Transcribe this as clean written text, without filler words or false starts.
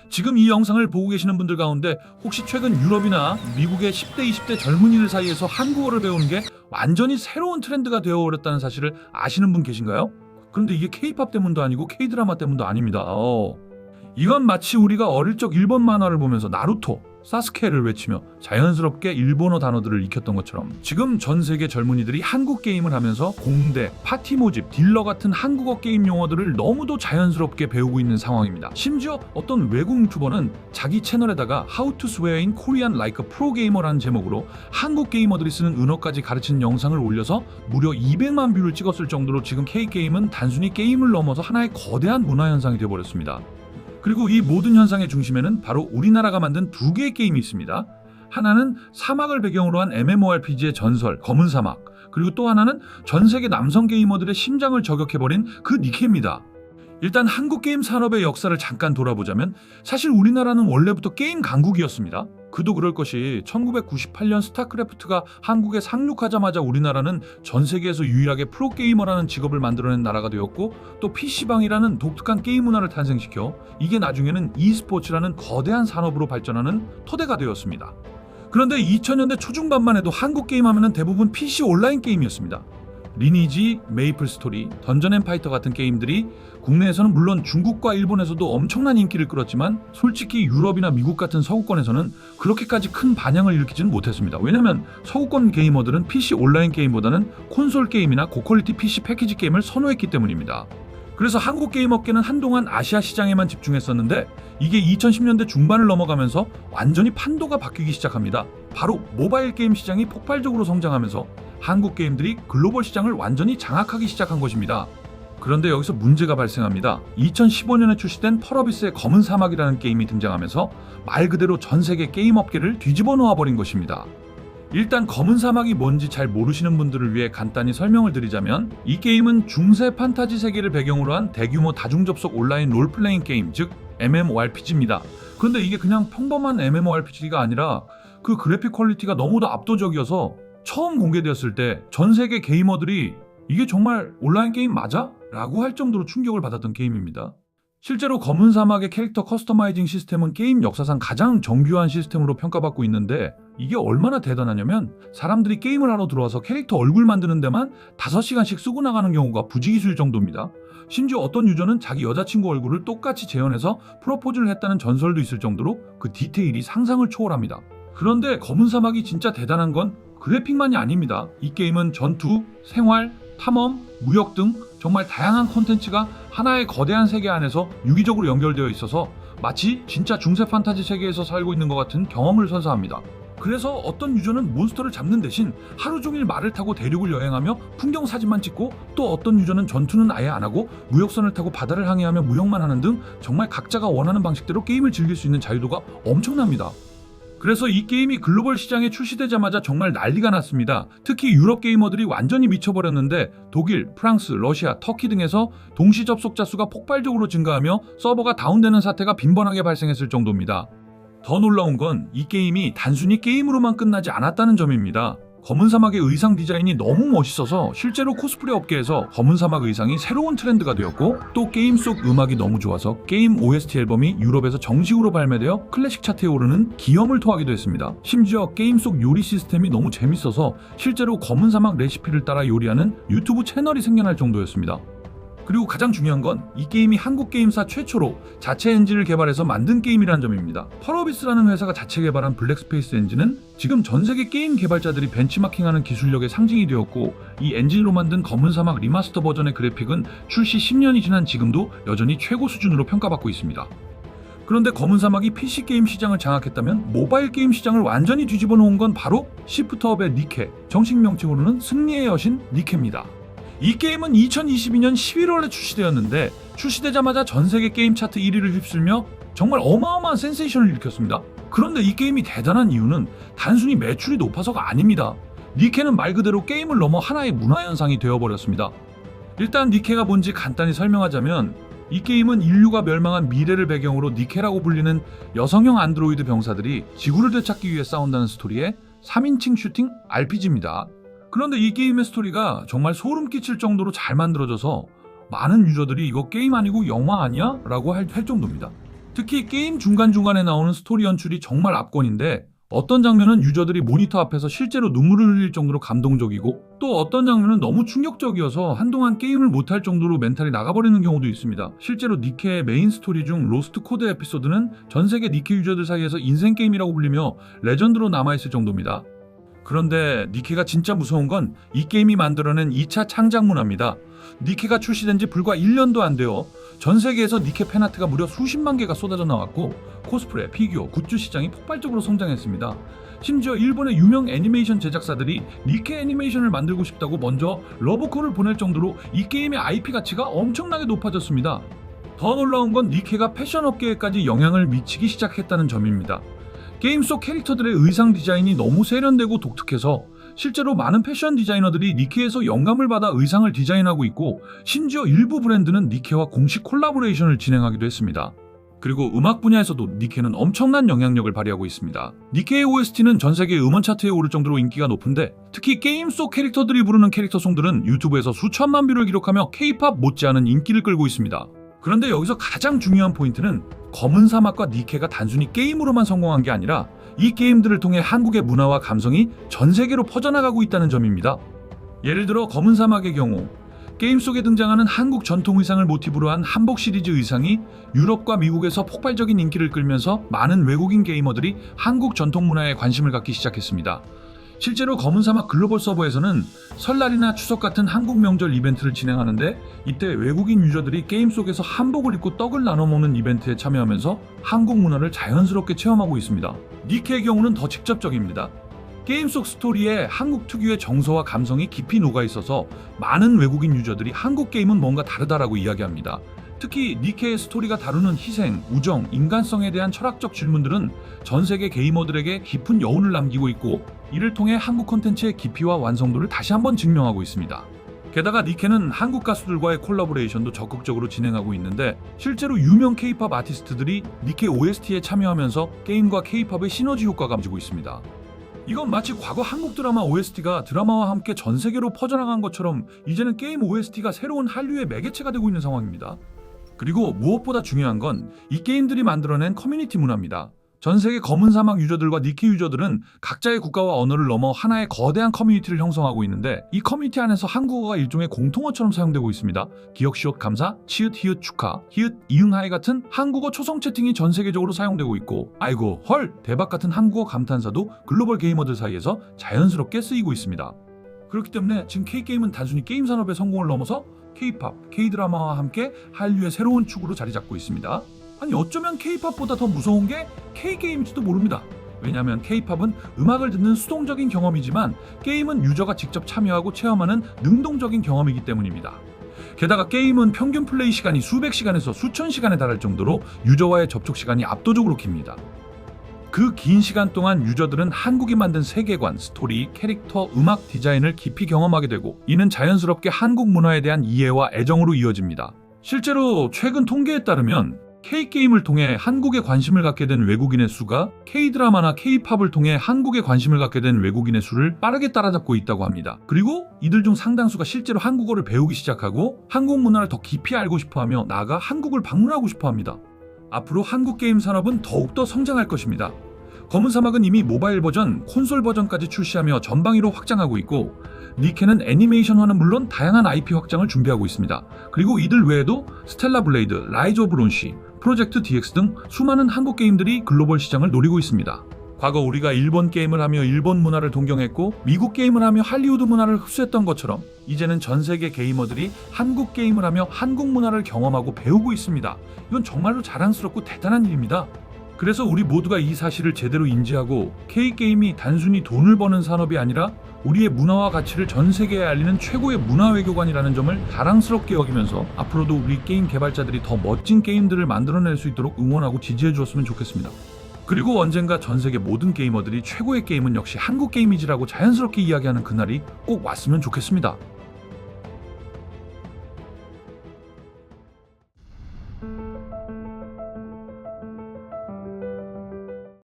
지금 이 영상을 보고 계시는 분들 가운데 혹시 최근 유럽이나 미국의 10대, 20대 젊은이들 사이에서 한국어를 배우는 게 완전히 새로운 트렌드가 되어버렸다는 사실을 아시는 분 계신가요? 그런데 이게 K-팝 때문도 아니고 K-드라마 때문도 아닙니다. 이건 마치 우리가 어릴 적 일본 만화를 보면서 나루토, 사스케를 외치며 자연스럽게 일본어 단어들을 익혔던 것처럼 지금 전 세계 젊은이들이 한국 게임을 하면서 공대, 파티 모집, 딜러 같은 한국어 게임 용어들을 너무도 자연스럽게 배우고 있는 상황입니다. 심지어 어떤 외국 유튜버는 자기 채널에다가 How to swear in Korean like a pro gamer라는 제목으로 한국 게이머들이 쓰는 은어까지 가르치는 영상을 올려서 무려 200만 뷰를 찍었을 정도로 지금 K-게임은 단순히 게임을 넘어서 하나의 거대한 문화 현상이 되어버렸습니다. 그리고 이 모든 현상의 중심에는 바로 우리나라가 만든 두 개의 게임이 있습니다. 하나는 사막을 배경으로 한 MMORPG의 전설, 검은 사막. 그리고 또 하나는 전 세계 남성 게이머들의 심장을 저격해버린 그 니케입니다. 일단 한국 게임 산업의 역사를 잠깐 돌아보자면 사실 우리나라는 원래부터 게임 강국이었습니다. 그도 그럴 것이 1998년 스타크래프트가 한국에 상륙하자마자 우리나라는 전 세계에서 유일하게 프로게이머라는 직업을 만들어낸 나라가 되었고 또 PC방이라는 독특한 게임 문화를 탄생시켜 이게 나중에는 e스포츠라는 거대한 산업으로 발전하는 토대가 되었습니다. 그런데 2000년대 초중반만 해도 한국 게임 하면은 대부분 PC 온라인 게임이었습니다. 리니지, 메이플 스토리, 던전 앤 파이터 같은 게임들이 국내에서는 물론 중국과 일본에서도 엄청난 인기를 끌었지만 솔직히 유럽이나 미국 같은 서구권에서는 그렇게까지 큰 반향을 일으키지는 못했습니다. 왜냐면 서구권 게이머들은 PC 온라인 게임보다는 콘솔 게임이나 고퀄리티 PC 패키지 게임을 선호했기 때문입니다. 그래서 한국 게임 업계는 한동안 아시아 시장에만 집중했었는데 이게 2010년대 중반을 넘어가면서 완전히 판도가 바뀌기 시작합니다. 바로 모바일 게임 시장이 폭발적으로 성장하면서 한국 게임들이 글로벌 시장을 완전히 장악하기 시작한 것입니다. 그런데 여기서 문제가 발생합니다. 2015년에 출시된 펄어비스의 검은 사막이라는 게임이 등장하면서 말 그대로 전 세계 게임 업계를 뒤집어 놓아버린 것입니다. 일단 검은 사막이 뭔지 잘 모르시는 분들을 위해 간단히 설명을 드리자면 이 게임은 중세 판타지 세계를 배경으로 한 대규모 다중접속 온라인 롤플레잉 게임, 즉 MMORPG입니다. 그런데 이게 그냥 평범한 MMORPG가 아니라 그 그래픽 퀄리티가 너무도 압도적이어서 처음 공개되었을 때 전 세계 게이머들이 이게 정말 온라인 게임 맞아? 라고 할 정도로 충격을 받았던 게임입니다. 실제로 검은 사막의 캐릭터 커스터마이징 시스템은 게임 역사상 가장 정교한 시스템으로 평가받고 있는데 이게 얼마나 대단하냐면 사람들이 게임을 하러 들어와서 캐릭터 얼굴 만드는 데만 5시간씩 쓰고 나가는 경우가 부지기수일 정도입니다. 심지어 어떤 유저는 자기 여자친구 얼굴을 똑같이 재현해서 프로포즈를 했다는 전설도 있을 정도로 그 디테일이 상상을 초월합니다. 그런데 검은 사막이 진짜 대단한 건 그래픽만이 아닙니다. 이 게임은 전투, 생활, 탐험, 무역 등 정말 다양한 콘텐츠가 하나의 거대한 세계 안에서 유기적으로 연결되어 있어서 마치 진짜 중세 판타지 세계에서 살고 있는 것 같은 경험을 선사합니다. 그래서 어떤 유저는 몬스터를 잡는 대신 하루 종일 말을 타고 대륙을 여행하며 풍경 사진만 찍고 또 어떤 유저는 전투는 아예 안 하고 무역선을 타고 바다를 항해하며 무역만 하는 등 정말 각자가 원하는 방식대로 게임을 즐길 수 있는 자유도가 엄청납니다. 그래서 이 게임이 글로벌 시장에 출시되자마자 정말 난리가 났습니다. 특히 유럽 게이머들이 완전히 미쳐버렸는데 독일, 프랑스, 러시아, 터키 등에서 동시 접속자 수가 폭발적으로 증가하며 서버가 다운되는 사태가 빈번하게 발생했을 정도입니다. 더 놀라운 건 이 게임이 단순히 게임으로만 끝나지 않았다는 점입니다. 검은 사막의 의상 디자인이 너무 멋있어서 실제로 코스프레 업계에서 검은 사막 의상이 새로운 트렌드가 되었고 또 게임 속 음악이 너무 좋아서 게임 OST 앨범이 유럽에서 정식으로 발매되어 클래식 차트에 오르는 기염을 토하기도 했습니다. 심지어 게임 속 요리 시스템이 너무 재밌어서 실제로 검은 사막 레시피를 따라 요리하는 유튜브 채널이 생겨날 정도였습니다. 그리고 가장 중요한 건 이 게임이 한국 게임사 최초로 자체 엔진을 개발해서 만든 게임이라는 점입니다. 펄어비스라는 회사가 자체 개발한 블랙스페이스 엔진은 지금 전 세계 게임 개발자들이 벤치마킹하는 기술력의 상징이 되었고 이 엔진으로 만든 검은 사막 리마스터 버전의 그래픽은 출시 10년이 지난 지금도 여전히 최고 수준으로 평가받고 있습니다. 그런데 검은 사막이 PC 게임 시장을 장악했다면 모바일 게임 시장을 완전히 뒤집어 놓은 건 바로 시프트업의 니케, 정식 명칭으로는 승리의 여신 니케입니다. 이 게임은 2022년 11월에 출시되었는데 출시되자마자 전세계 게임 차트 1위를 휩쓸며 정말 어마어마한 센세이션을 일으켰습니다. 그런데 이 게임이 대단한 이유는 단순히 매출이 높아서가 아닙니다. 니케는 말 그대로 게임을 넘어 하나의 문화현상이 되어버렸습니다. 일단 니케가 뭔지 간단히 설명하자면 이 게임은 인류가 멸망한 미래를 배경으로 니케라고 불리는 여성형 안드로이드 병사들이 지구를 되찾기 위해 싸운다는 스토리의 3인칭 슈팅 RPG입니다. 그런데 이 게임의 스토리가 정말 소름 끼칠 정도로 잘 만들어져서 많은 유저들이 이거 게임 아니고 영화 아니야? 라고 할 정도입니다. 특히 게임 중간중간에 나오는 스토리 연출이 정말 압권인데 어떤 장면은 유저들이 모니터 앞에서 실제로 눈물을 흘릴 정도로 감동적이고 또 어떤 장면은 너무 충격적이어서 한동안 게임을 못할 정도로 멘탈이 나가버리는 경우도 있습니다. 실제로 니케의 메인 스토리 중 로스트 코드 에피소드는 전 세계 니케 유저들 사이에서 인생 게임이라고 불리며 레전드로 남아있을 정도입니다. 그런데 니케가 진짜 무서운 건 이 게임이 만들어낸 2차 창작 문화입니다. 니케가 출시된 지 불과 1년도 안 되어 전 세계에서 니케 팬아트가 무려 수십만 개가 쏟아져 나왔고 코스프레, 피규어, 굿즈 시장이 폭발적으로 성장했습니다. 심지어 일본의 유명 애니메이션 제작사들이 니케 애니메이션을 만들고 싶다고 먼저 러브콜을 보낼 정도로 이 게임의 IP 가치가 엄청나게 높아졌습니다. 더 놀라운 건 니케가 패션 업계에까지 영향을 미치기 시작했다는 점입니다. 게임 속 캐릭터들의 의상 디자인이 너무 세련되고 독특해서 실제로 많은 패션 디자이너들이 니케에서 영감을 받아 의상을 디자인하고 있고 심지어 일부 브랜드는 니케와 공식 콜라보레이션을 진행하기도 했습니다. 그리고 음악 분야에서도 니케는 엄청난 영향력을 발휘하고 있습니다. 니케의 OST는 전 세계 음원 차트에 오를 정도로 인기가 높은데 특히 게임 속 캐릭터들이 부르는 캐릭터송들은 유튜브에서 수천만 뷰를 기록하며 K-팝 못지않은 인기를 끌고 있습니다. 그런데 여기서 가장 중요한 포인트는 검은 사막과 니케가 단순히 게임으로만 성공한 게 아니라 이 게임들을 통해 한국의 문화와 감성이 전 세계로 퍼져나가고 있다는 점입니다. 예를 들어 검은 사막의 경우 게임 속에 등장하는 한국 전통 의상을 모티브로 한 한복 시리즈 의상이 유럽과 미국에서 폭발적인 인기를 끌면서 많은 외국인 게이머들이 한국 전통 문화에 관심을 갖기 시작했습니다. 실제로 검은 사막 글로벌 서버에서는 설날이나 추석 같은 한국 명절 이벤트를 진행하는데 이때 외국인 유저들이 게임 속에서 한복을 입고 떡을 나눠 먹는 이벤트에 참여하면서 한국 문화를 자연스럽게 체험하고 있습니다. 니케의 경우는 더 직접적입니다. 게임 속 스토리에 한국 특유의 정서와 감성이 깊이 녹아 있어서 많은 외국인 유저들이 한국 게임은 뭔가 다르다라고 이야기합니다. 특히 니케의 스토리가 다루는 희생, 우정, 인간성에 대한 철학적 질문들은 전 세계 게이머들에게 깊은 여운을 남기고 있고 이를 통해 한국 콘텐츠의 깊이와 완성도를 다시 한번 증명하고 있습니다. 게다가 니케는 한국 가수들과의 콜라보레이션도 적극적으로 진행하고 있는데 실제로 유명 K-팝 아티스트들이 니케 OST에 참여하면서 게임과 K-팝의 시너지 효과가 감지고 있습니다. 이건 마치 과거 한국 드라마 OST가 드라마와 함께 전 세계로 퍼져나간 것처럼 이제는 게임 OST가 새로운 한류의 매개체가 되고 있는 상황입니다. 그리고 무엇보다 중요한 건 이 게임들이 만들어낸 커뮤니티 문화입니다. 전 세계 검은 사막 유저들과 니케 유저들은 각자의 국가와 언어를 넘어 하나의 거대한 커뮤니티를 형성하고 있는데 이 커뮤니티 안에서 한국어가 일종의 공통어처럼 사용되고 있습니다. 기역, 시옷, 감사, 치읓, 히읗, 축하, 히읗, 이응하이 같은 한국어 초성 채팅이 전 세계적으로 사용되고 있고 아이고, 헐, 대박 같은 한국어 감탄사도 글로벌 게이머들 사이에서 자연스럽게 쓰이고 있습니다. 그렇기 때문에 지금 K게임은 단순히 게임 산업의 성공을 넘어서 K-팝, K-드라마와 함께 한류의 새로운 축으로 자리 잡고 있습니다. 아니 어쩌면 K-팝보다 더 무서운 게 K-게임일지도 모릅니다. 왜냐하면 K-팝은 음악을 듣는 수동적인 경험이지만 게임은 유저가 직접 참여하고 체험하는 능동적인 경험이기 때문입니다. 게다가 게임은 평균 플레이 시간이 수백 시간에서 수천 시간에 달할 정도로 유저와의 접촉 시간이 압도적으로 깁니다. 그 긴 시간 동안 유저들은 한국이 만든 세계관, 스토리, 캐릭터, 음악, 디자인을 깊이 경험하게 되고 이는 자연스럽게 한국 문화에 대한 이해와 애정으로 이어집니다. 실제로 최근 통계에 따르면 K게임을 통해 한국에 관심을 갖게 된 외국인의 수가 K드라마나 K팝을 통해 한국에 관심을 갖게 된 외국인의 수를 빠르게 따라잡고 있다고 합니다. 그리고 이들 중 상당수가 실제로 한국어를 배우기 시작하고 한국 문화를 더 깊이 알고 싶어하며 나아가 한국을 방문하고 싶어합니다. 앞으로 한국 게임 산업은 더욱더 성장할 것입니다. 검은 사막은 이미 모바일 버전, 콘솔 버전까지 출시하며 전방위로 확장하고 있고 니케는 애니메이션화는 물론 다양한 IP 확장을 준비하고 있습니다. 그리고 이들 외에도 스텔라 블레이드, 라이즈 오브 론시, 프로젝트 DX 등 수많은 한국 게임들이 글로벌 시장을 노리고 있습니다. 과거 우리가 일본 게임을 하며 일본 문화를 동경했고 미국 게임을 하며 할리우드 문화를 흡수했던 것처럼 이제는 전 세계 게이머들이 한국 게임을 하며 한국 문화를 경험하고 배우고 있습니다. 이건 정말로 자랑스럽고 대단한 일입니다. 그래서 우리 모두가 이 사실을 제대로 인지하고 K게임이 단순히 돈을 버는 산업이 아니라 우리의 문화와 가치를 전 세계에 알리는 최고의 문화 외교관이라는 점을 자랑스럽게 여기면서 앞으로도 우리 게임 개발자들이 더 멋진 게임들을 만들어낼 수 있도록 응원하고 지지해 주었으면 좋겠습니다. 그리고 언젠가 전 세계 모든 게이머들이 최고의 게임은 역시 한국 게임이지라고 자연스럽게 이야기하는 그날이 꼭 왔으면 좋겠습니다.